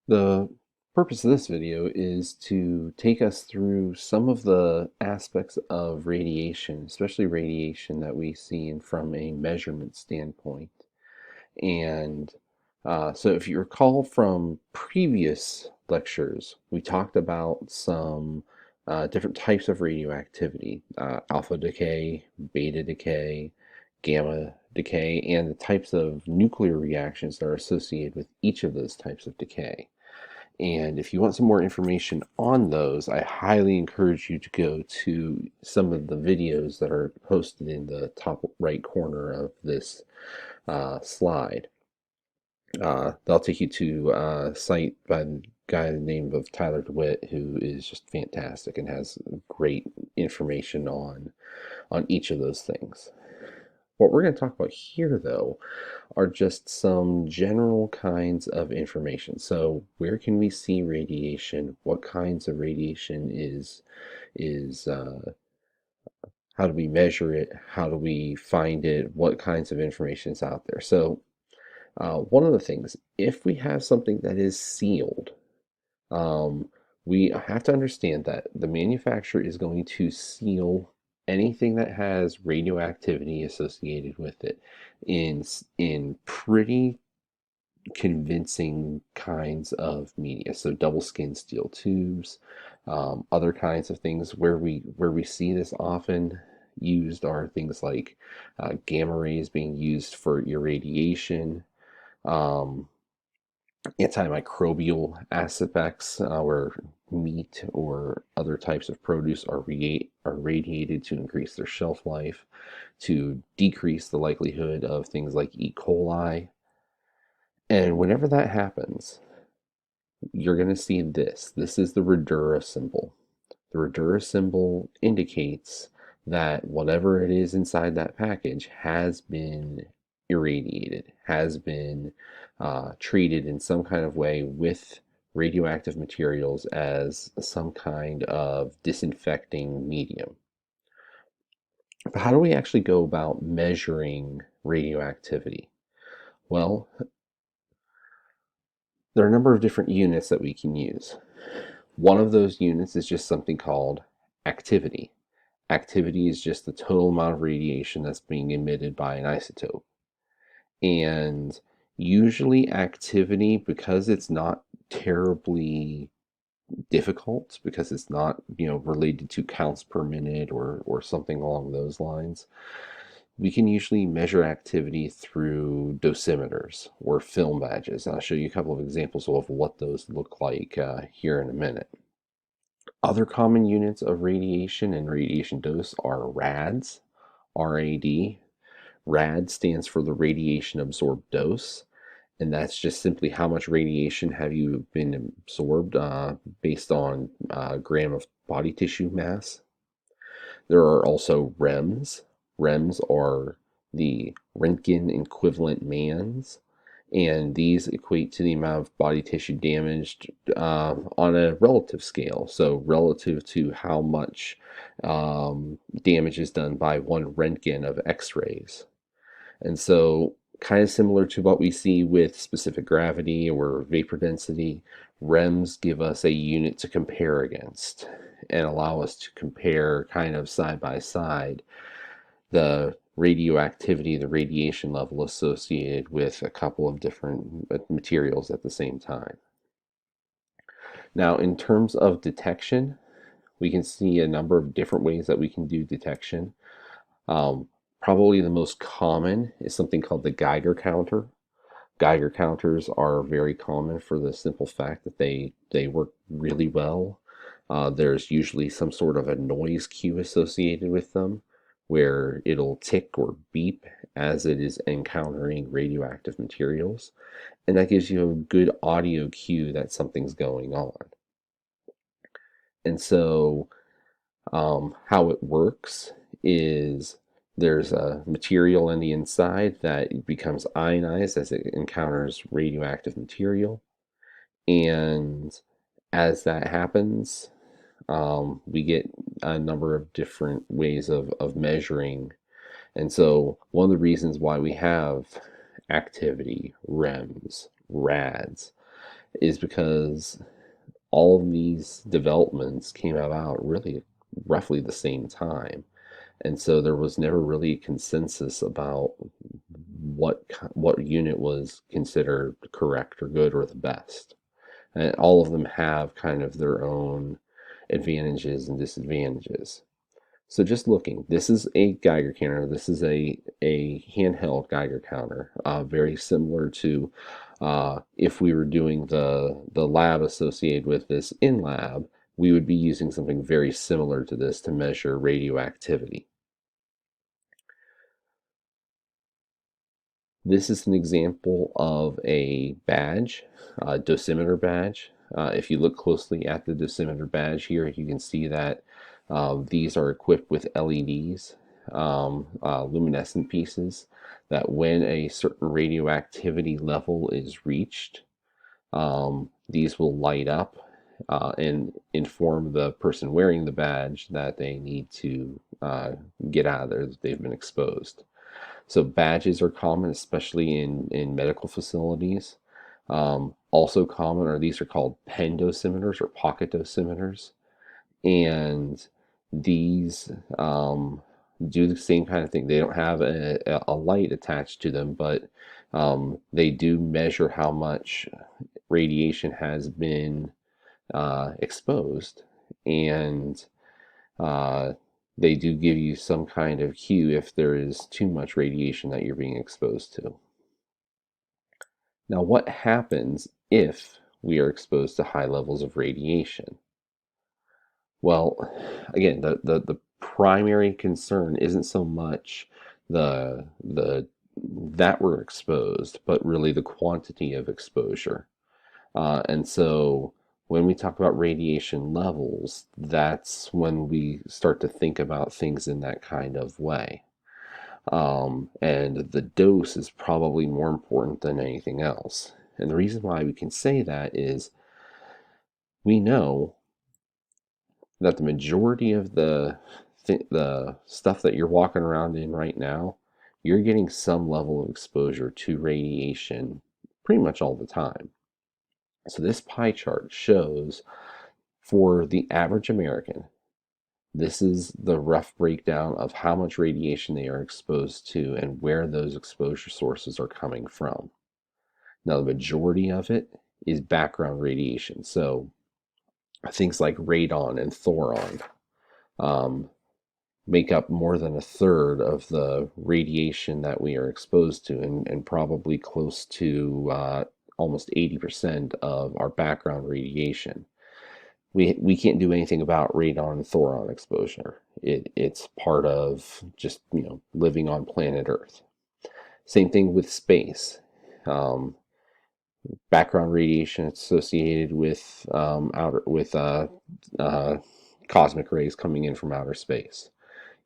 The purpose of this video is to take us through some of the aspects of radiation, especially radiation that we see from a measurement standpoint. And so if you recall from previous lectures, we talked about some different types of radioactivity, alpha decay, beta decay, gamma decay, and the types of nuclear reactions that are associated with each of those types of decay. And if you want some more information on those, I highly encourage you to go to some of the videos that are posted in the top right corner of this slide. They'll take you to a site by the guy named of Tyler DeWitt, who is just fantastic and has great information on each of those things. What we're going to talk about here, though, are just some general kinds of information. So, where can we see radiation? What kinds of radiation is how do we measure it? How do we find it? What kinds of information is out there? So, one of the things, if we have something that is sealed, um, we have to understand that the manufacturer is going to seal anything that has radioactivity associated with it in pretty convincing kinds of media. So double skin steel tubes, other kinds of things where we see this often used are things like gamma rays being used for irradiation. Um, Antimicrobial aspects where meat or other types of produce are radiated to increase their shelf life, to decrease the likelihood of things like E. coli. And whenever that happens, you're going to see this. This is the Radura symbol. The Radura symbol indicates that whatever it is inside that package has been irradiated, has been treated in some kind of way with radioactive materials as some kind of disinfecting medium. But how do we actually go about measuring radioactivity? Well, there are a number of different units that we can use. One of those units is just something called activity. Activity is just the total amount of radiation that's being emitted by an isotope. And usually, activity, because it's not terribly difficult, because it's not, related to counts per minute or something along those lines, we can usually measure activity through dosimeters or film badges. I'll show you a couple of examples of what those look like here in a minute. Other common units of radiation and radiation dose are RADs, RAD. RAD stands for the radiation absorbed dose, and that's just simply how much radiation have you been absorbed based on a gram of body tissue mass. There are also REMs. REMs are the Röntgen equivalent MANs, and these equate to the amount of body tissue damaged on a relative scale. So, relative to how much damage is done by one Röntgen of X rays. And so, kind of similar to what we see with specific gravity or vapor density, REMs give us a unit to compare against and allow us to compare kind of side by side the radioactivity, the radiation level associated with a couple of different materials at the same time. Now, in terms of detection, we can see a number of different ways that we can do detection. Probably the most common is something called the Geiger counter. Geiger counters are very common for the simple fact that they work really well. There's usually some sort of a noise cue associated with them where it'll tick or beep as it is encountering radioactive materials. And that gives you a good audio cue that something's going on. And so, how it works is there's a material in the inside that becomes ionized as it encounters radioactive material. And as that happens, we get a number of different ways of measuring. And so, one of the reasons why we have activity, REMs, RADs, is because all of these developments came about really roughly the same time. And so there was never really a consensus about what unit was considered correct or good or the best. And all of them have kind of their own advantages and disadvantages. So just looking, this is a Geiger counter. This is a handheld Geiger counter, very similar to if we were doing the lab associated with this in lab, we would be using something very similar to this to measure radioactivity. This is an example of a badge, a dosimeter badge. If you look closely at the dosimeter badge here, you can see that these are equipped with LEDs, luminescent pieces, that when a certain radioactivity level is reached, these will light up and inform the person wearing the badge that they need to get out of there, that they've been exposed. So badges are common, especially in medical facilities. Also common are these are called pen dosimeters or pocket dosimeters, and these do the same kind of thing. They don't have a light attached to them, but they do measure how much radiation has been exposed, and uh, they do give you some kind of cue if there is too much radiation that you're being exposed to. Now, what happens if we are exposed to high levels of radiation? Well, again, the primary concern isn't so much the that we're exposed, but really the quantity of exposure. And so when we talk about radiation levels, that's when we start to think about things in that kind of way. And the dose is probably more important than anything else. And the reason why we can say that is we know that the majority of the stuff that you're walking around in right now, you're getting some level of exposure to radiation pretty much all the time. So this pie chart shows for the average American, this is the rough breakdown of how much radiation they are exposed to and where those exposure sources are coming from. Now, the majority of it is background radiation. So things like radon and thoron um, make up more than a third of the radiation that we are exposed to, and probably close to almost 80% of our background radiation. We can't do anything about radon and thoron exposure. It's part of just living on planet Earth. Same thing with space. Um, Background radiation associated with outer with cosmic rays coming in from outer space.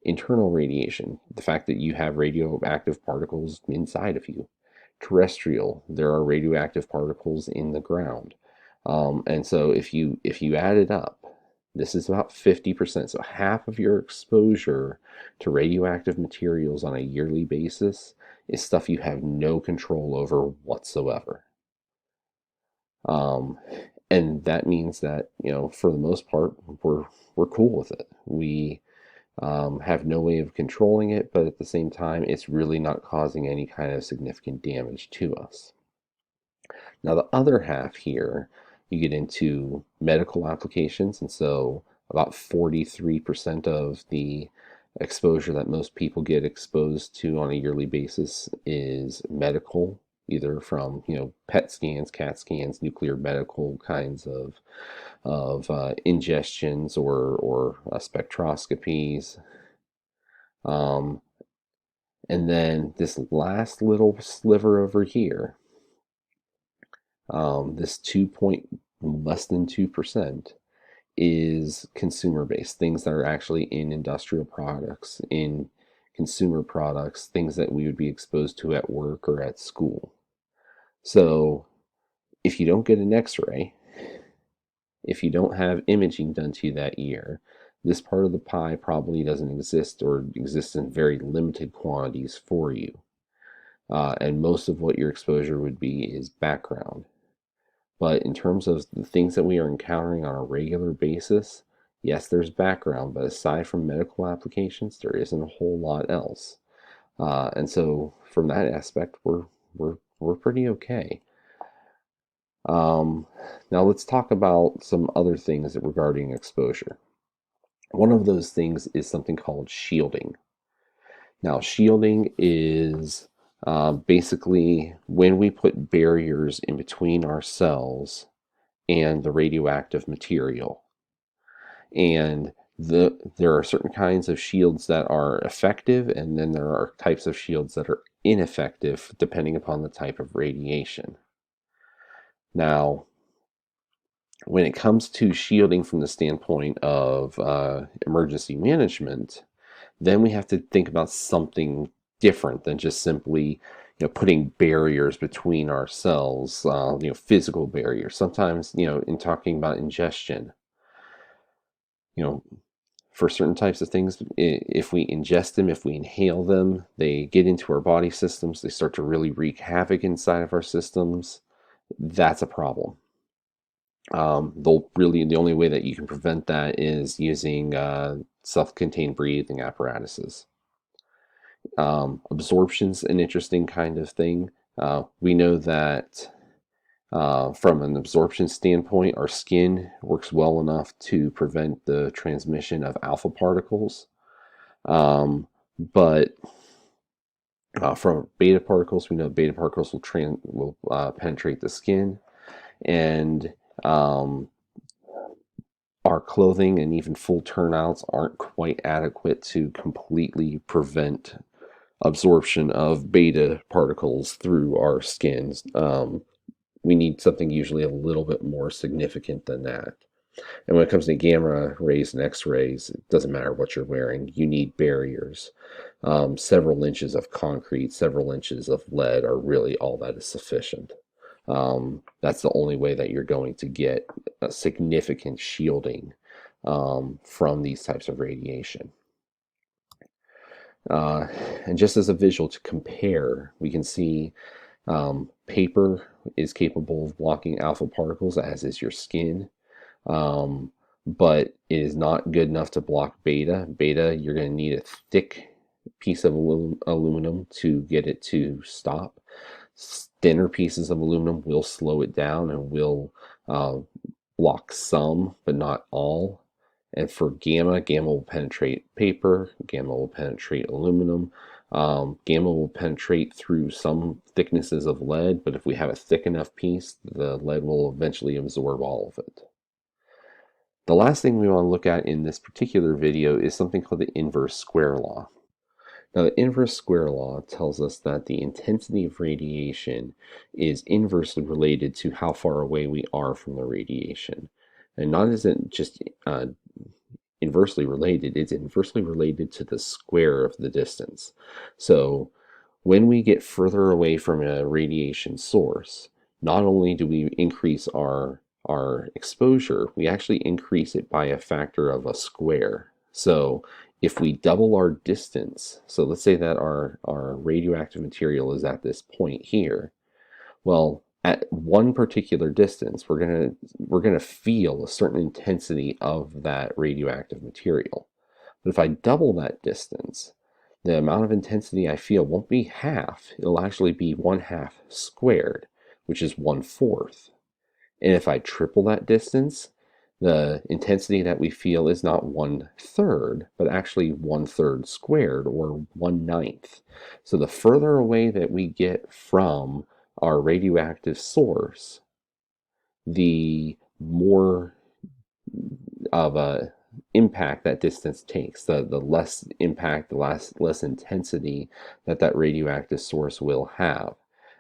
Internal radiation, the fact that you have radioactive particles inside of you. Terrestrial, there are radioactive particles in the ground. And so if you add it up, this is about 50%. So half of your exposure to radioactive materials on a yearly basis is stuff you have no control over whatsoever. Um, and that means that, for the most part, we're cool with it. We have no way of controlling it, but at the same time, it's really not causing any kind of significant damage to us. Now, the other half here, you get into medical applications, and so about 43% of the exposure that most people get exposed to on a yearly basis is medical, either from PET scans, CAT scans, nuclear medical kinds of ingestions or spectroscopies. Um, and then this last little sliver over here, this less than 2% is consumer based, things that are actually in industrial products, in consumer products, things that we would be exposed to at work or at school. So if you don't get an x-ray, if you don't have imaging done to you that year, this part of the pie probably doesn't exist or exists in very limited quantities for you. And most of what your exposure would be is background. But in terms of the things that we are encountering on a regular basis, yes, there's background, but aside from medical applications, there isn't a whole lot else. And so, from that aspect, we're pretty okay. Now let's talk about some other things regarding exposure. One of those things is something called shielding. Now, shielding is basically when we put barriers in between our cells and the radioactive material. And there are certain kinds of shields that are effective, and then there are types of shields that are ineffective depending upon the type of radiation. Now, when it comes to shielding from the standpoint of emergency management, then we have to think about something different than just simply putting barriers between our cells, physical barriers. Sometimes, in talking about ingestion, you know, for certain types of things, if we ingest them, if we inhale them, they get into our body systems, they start to really wreak havoc inside of our systems. That's a problem. The only way that you can prevent that is using self-contained breathing apparatuses. Absorption's an interesting kind of thing. We know that from an absorption standpoint, our skin works well enough to prevent the transmission of alpha particles. But from beta particles, we know beta particles will penetrate the skin, and our clothing and even full turnouts aren't quite adequate to completely prevent absorption of beta particles through our skins. We need something usually a little bit more significant than that. And when it comes to gamma rays and X-rays, it doesn't matter what you're wearing. You need barriers. Several inches of concrete, several inches of lead are really all that is sufficient. That's the only way that you're going to get a significant shielding from these types of radiation. And just as a visual to compare, we can see paper is capable of blocking alpha particles, as is your skin. But it is not good enough to block beta. Beta, you're going to need a thick piece of aluminum to get it to stop. Thinner pieces of aluminum will slow it down and will block some, but not all. And for gamma, gamma will penetrate paper, gamma will penetrate aluminum, gamma will penetrate through some thicknesses of lead, but if we have a thick enough piece, the lead will eventually absorb all of it. The last thing we want to look at in this particular video is something called the inverse square law. Now, the inverse square law tells us that the intensity of radiation is inversely related to how far away we are from the radiation. And not is it just inversely related, it's inversely related to the square of the distance. So when we get further away from a radiation source, not only do we increase our exposure, we actually increase it by a factor of a square. So if we double our distance, so let's say that our radioactive material is at this point here, well, at one particular distance, we're gonna feel a certain intensity of that radioactive material. But if I double that distance, the amount of intensity I feel won't be half, it'll actually be 1/2 squared, which is 1/4. And if I triple that distance, the intensity that we feel is not 1/3, but actually 1/3 squared, or 1/9. So the further away that we get from our radioactive source, the more of a impact that distance takes, the less impact, the less intensity that radioactive source will have.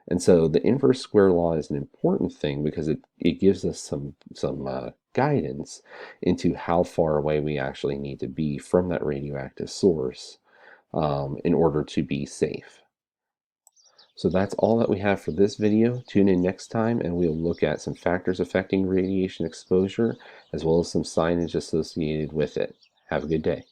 And so the inverse square law is an important thing because it gives us some guidance into how far away we actually need to be from that radioactive source in order to be safe. So that's all that we have for this video. Tune in next time and we'll look at some factors affecting radiation exposure as well as some signage associated with it. Have a good day.